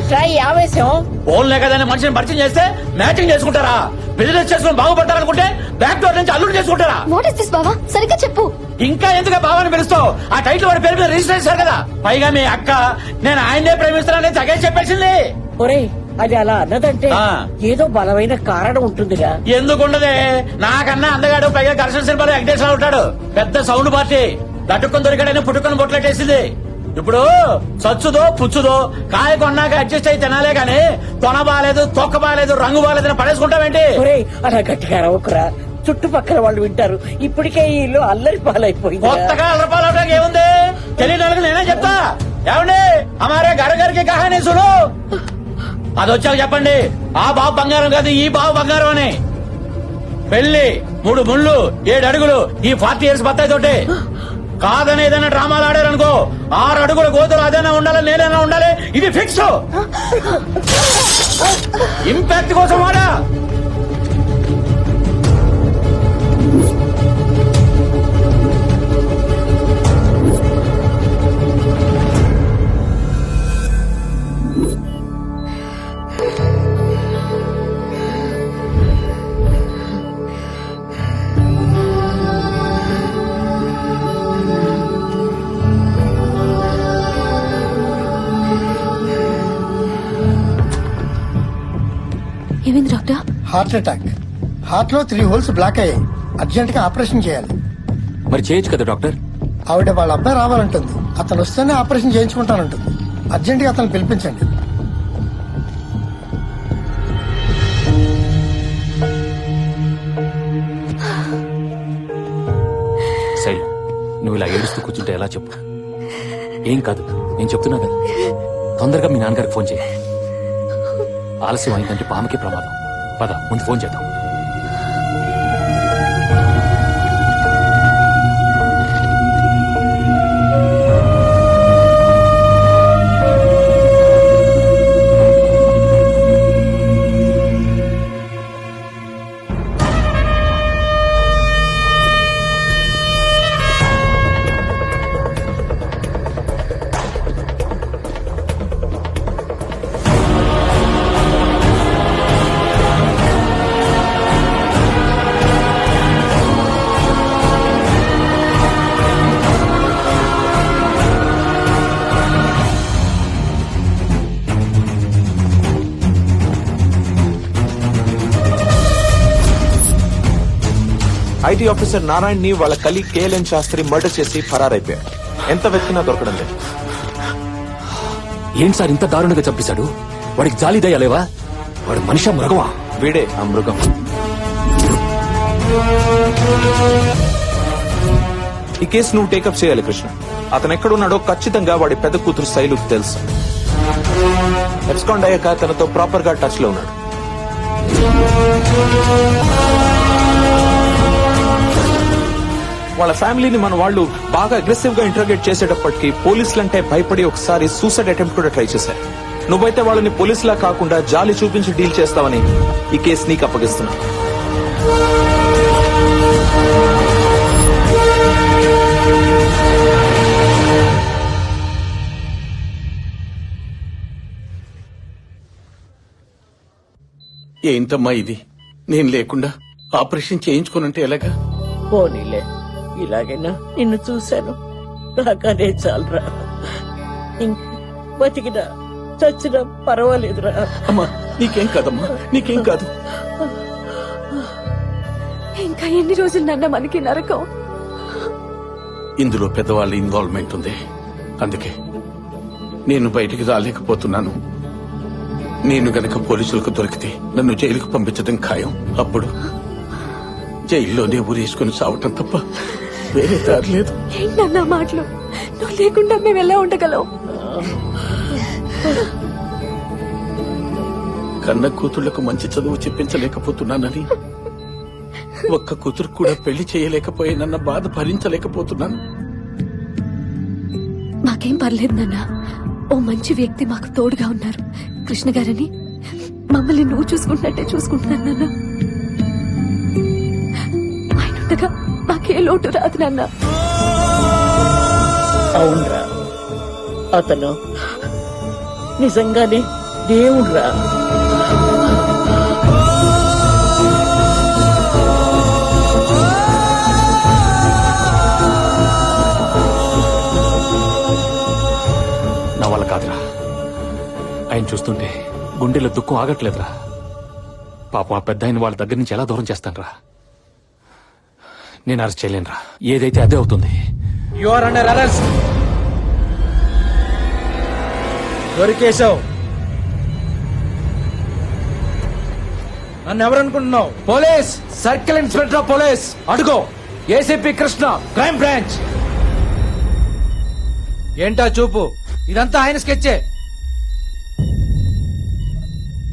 ఏమిట్రా ఈ ఆవేశం? ఫోన్లే కదని మనిషిని పరిచయం చేస్తే మ్యాచింగ్ చేసుకుంటారా? బిజినెస్ చేసుకుని బాగుపడతారనుకుంటే బ్యాక్ డోర్ నుంచి అల్లుడు చేసుకుంటారా? వాట్ ఇస్ దిస్ బావా, సరిగ్గా చెప్పు. ఇంకా ఎందుకు బావని పిలుస్తావు? ఆ టైటిల్ వాడి పేరు మీద రిజిస్టర్ చేశారు కదా. పైగా మీ అక్క నేను ఆయన్నే ప్రేమిస్తున్నానని తగే చెప్పేసింది. ఒరేయ్, అది అలా అన్నదంటే ఆ. ఏదో బలమైన కారణం ఉంటుందిగా. ఎందుకుండదే? నాకన్నా అందగాడు, పైగా ఘర్షణ సినిమాలో వెంకటేశ్వర ఉంటాడు. పెద్ద సౌండ్ పార్టీ. లటుక్కుని దొరికాడని పుట్టుకొని బొట్లెట్టేసింది. ఇప్పుడు సచ్చుదో పుచ్చుదో కాయ కొన్నాక అడ్జస్ట్ అయి తినాలే గాని తొన బాలేదు, తొక్క బాలేదు, రంగు బాలేదని పడేసుకుంటావేంటి? ఒరేయ్, అలా గట్టిగా రవ్వకురా, చుట్టుపక్కల వాళ్ళు వింటారు. ఇప్పటికే ఈ ఇల్లు అల్లరి పాలైపోయింది. కొత్తగా అల్లపాలవడానికి ఏముంది? తెలియని వాళ్ళకి నేనే చెప్తా. ఏమండి, అమారే గారికి కహానీ సును. అది వచ్చాక చెప్పండి, ఆ బాబు బంగారం కాదు, ఈ బాబు బంగారం అని. పెళ్లి 3 ముళ్ళు 7 అడుగులు ఈ 40 years బత్తాయి తోటి. కాదని ఏదైనా డ్రామాలు ఆడారనుకో 6 అడుగుల గోతులు అదైనా ఉండాలి, నేనైనా ఉండాలి. ఇది ఫిక్స్. ఇంపాక్ట్ కోసం వాడా. ఏమైంది డాక్టర్? Heart attack. హార్ట్ లో 3 holes బ్లాక్ అయ్యాయి. అర్జెంట్ గా ఆపరేషన్ చేయాలి. మరి చేయొచ్చు కదా డాక్టర్? ఆవిడ వాళ్ళ అబ్బాయి రావాలంటుంది. అతను వస్తేనే ఆపరేషన్ చేయించుకుంటానంటుంది. అర్జెంట్ గా అతను పిలిపించండి. శైలు, నువ్వు ఇలా ఏడుస్తూ కూర్చుంటే ఎలా చెప్పు? ఏం కాదు, నేను చెప్తున్నా కదా. తొందరగా మీ నాన్నగారికి ఫోన్ చేయి. ఆలస్యం అయిందంటే పాముకి ప్రమాదం. పద, ముందు ఫోన్ చేద్దాం. ఐటీ ఆఫీసర్ నారాయణ్ ని వాళ్ళ కలీగ్ కేఎల్ఎన్ శాస్త్రి మర్డర్ చేసి ఫరారైపోయాడు. ఎంత వెతికినా దొరకడం లేదు. ఏంటి సార్ ఇంత దారుణంగా చంపేశాడు? వాడికి జాలి దయ్యాలేవా? వాడు మనిషా మృగమా? వీడే ఆ మృగం. ఈ కేసు నువ్వు టేకప్ చేయాలి కృష్ణ. అతను ఎక్కడున్నాడో ఖచ్చితంగా వాడి పెద్ద కూతురు శైలుకు తెలుసు. ఎబ్స్కాండ్ అయ్యాక తనతో ప్రాపర్ గా టచ్ లో ఉన్నాడు. వాళ్ళ ఫ్యామిలీని మన వాళ్ళు బాగా అగ్రెసివ్ గా ఇంటర్గేట్ చేసేటప్పటికి పోలీసులంటే భయపడి ఒకసారి సూసైడ్ అటెంప్ట్ కూడా ట్రై చేశారు. నువ్వైతే వాళ్ళని పోలీసులా కాకుండా జాలి చూపించి డీల్ చేస్తావని ఈ కేసు నీకు అప్పగిస్తున్నా. ఏంటమ్మా ఇది? నేను లేకుండా ఆపరేషన్ చేయించుకోనంటే ఎలాగా? పోనీలే, ఇలాగైనా నిన్ను చూశాను, నాకనే చాలరా. ఇంక బతికినా చచ్చినా పర్వాలేదురా. అమ్మా నీకేం కాదమ్మా, నీకేం కాదు. ఇంకా ఎన్ని రోజులు నాన్న మనకి నరకం? ఇందులో పెద్దవాళ్ళ ఇన్వాల్వ్మెంట్ ఉంది. అందుకే నేను బయటికి రాలేకపోతున్నాను. నేను గనక పోలీసులకు దొరికితే నన్ను జైలుకు పంపించడం ఖాయం. అప్పుడు జైల్లోనే ఊరేసుకుని సావటం తప్ప వేరే దారి లేదు. ఏంటన్నా మాటలు? నువ్వు లేకుండా మేము ఎలా ఉండగలం? కన్న కూతుళ్లకు మంచి చదువు చెప్పించలేకపోతున్నానని, ఒక్క కూతురు కూడా పెళ్లి చేయలేకపోయానన్న బాధ భరించలేకపోతున్నాను. మాకేం పర్లేదు నాన్న. ఓ మంచి వ్యక్తి మాకు తోడుగా ఉన్నారు. కృష్ణ గారని మమ్మల్ని నువ్వు చూసుకుంటున్నట్టే చూసుకుంటున్నాను నాన్న. ఆయన ఉండగా మాకే లోటు రాదు నాన్న. అవునరా, అతను నిజంగానే దేవుడ్రా. నా వల్ల కాదురా. ఆయన చూస్తుంటే గుండెలో దుఃఖం ఆగట్లేదురా. పాపం ఆ పెద్ద ఆయన వాళ్ళ దగ్గర నుంచి ఎలా దూరం చేస్తానరా? నేను అరెస్ట్ చేయలేనురా. ఏదైతే అదే అవుతుంది. You are under arrest. దొరికేశావు. నన్ను ఎవరనుకుంటున్నావు? Police, circle inspector of police. అడుగో, ఏసీపీ కృష్ణ, క్రైమ్ బ్రాంచ్. ఏంటా చూపు? ఇదంతా ఆయన స్కెచ్చే.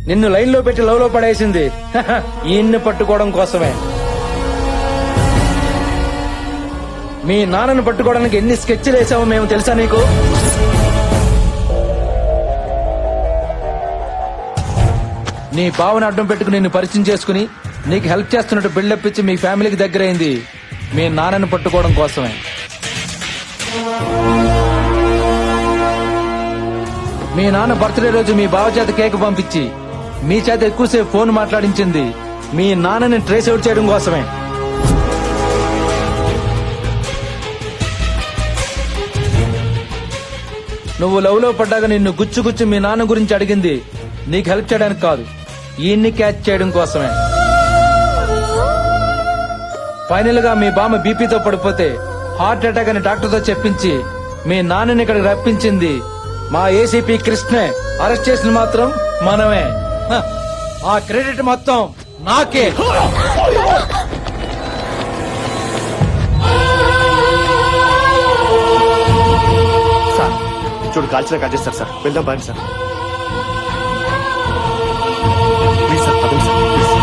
నిన్ను లైన్ లో పెట్టి లవ్ లో పడేసింది ఈయన్ని పట్టుకోవడం కోసమే. మీ నాన్నను పట్టుకోవడానికి ఎన్ని స్కెచ్లు వేసావో మేము తెలుసా నీకు? నీ బావను అడ్డం పెట్టుకుని నిన్ను పరిచయం చేసుకుని నీకు హెల్ప్ చేస్తున్నట్టు బిల్డప్ ఇచ్చి మీ ఫ్యామిలీకి దగ్గరైంది మీ నాన్నను పట్టుకోవడం కోసమే. మీ నాన్న బర్త్డే రోజు మీ బావ చేత కేక్ పంపించి మీ చేత ఎక్కువసేపు ఫోన్ మాట్లాడించింది మీ నాన్నని ట్రేస్ అవుట్ చేయడం కోసమే. నువ్వు లవ్ లో పడ్డాక నిన్ను గుచ్చు మీ నాన్న గురించి అడిగింది నీకు హెల్ప్ చేయడానికి కాదు, ఈయన్ని క్యాచ్ చేయడం కోసమే. ఫైనల్ గా మీ బామ్మ బీపీతో పడిపోతే హార్ట్ అటాక్ అని డాక్టర్ తో చెప్పించి మీ నాన్నని ఇక్కడికి రప్పించింది మా ఏసీపీ కృష్ణే. అరెస్ట్ చేసిన మాత్రం మనమే. హ, ఆ క్రెడిట్ మొత్తం నాకే. సార్ చూడు, కాల్చిన కాల్ చేస్తారు సార్. వెళ్దాం బాగా సార్. ప్లీజ్ సార్, పదండి సార్, ప్లీజ్.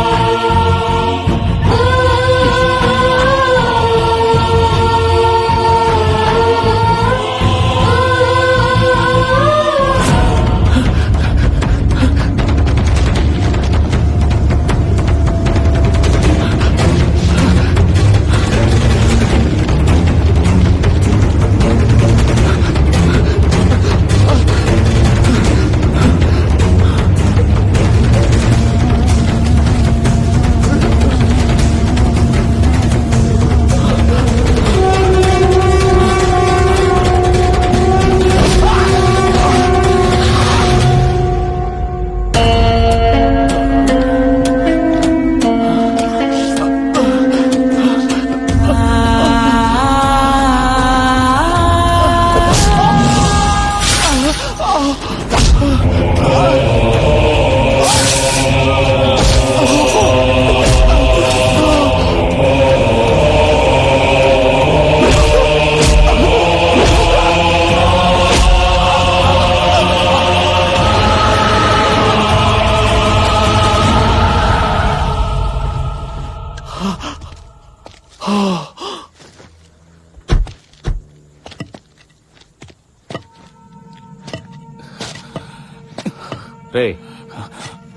రే,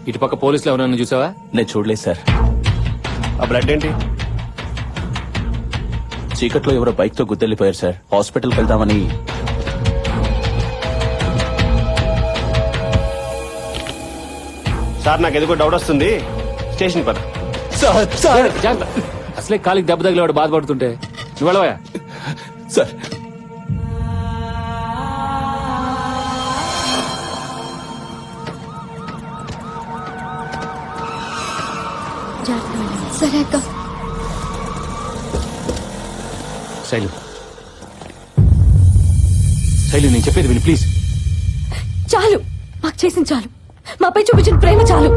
ఇటు పక్క పోలీసులు ఎవరన్నా చూసావా? నేను చూడలేదు సార్. ఆ బ్లడ్ ఏంటి? చీకట్లో ఎవరో బైక్ తో గుద్దెళ్ళిపోయారు సార్. హాస్పిటల్కి వెళ్దామని. సార్ నాకు ఎందుకో డౌట్ వస్తుంది. స్టేషన్ పద. అసలే కాలికి దెబ్బ తగిలేవాడు బాధపడుతుంటే నువ్వు వెళ్ళవా? సార్ సరే అక్క. శైలు, శైలు, నేను చెప్పేది విని ప్లీజ్. చాలు, మాకు చేసింది చాలు. మాపై చూపించిన ప్రేమ చాలు.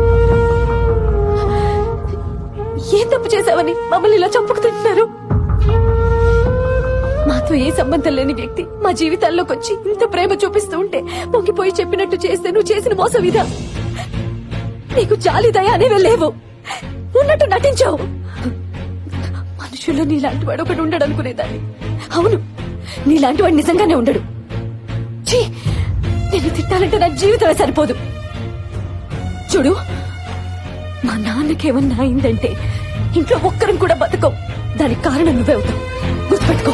ఏం తప్పు చేశావని మమ్మల్ని ఇలా చంపుకు తింటున్నారు? మాతో ఏ సంబంధం లేని వ్యక్తి మా జీవితాల్లోకి వచ్చి ఇంత ప్రేమ చూపిస్తూ ఉంటే పొంగిపోయి చెప్పినట్టు చేస్తే నువ్వు చేసిన మోసం ఇదా? నీకు జాలి దయ అనేవే లేవు. ఉన్నట్టు నటించావు. మనుషుల్లో నీలాంటి వాడు ఒకడు ఉండడు అనుకునేదాన్ని. అవును, నీలాంటి వాడు నిజంగానే ఉండడు. ఛీ, నేను తిట్టాలంటే నా జీవితమే సరిపోదు. చూడు, మా నాన్నకేమన్నా అయిందంటే ఇంట్లో ఒక్కరం కూడా బతకం. దానికి కారణం నువ్వే అవుతావు. గుర్తుపెట్టుకో.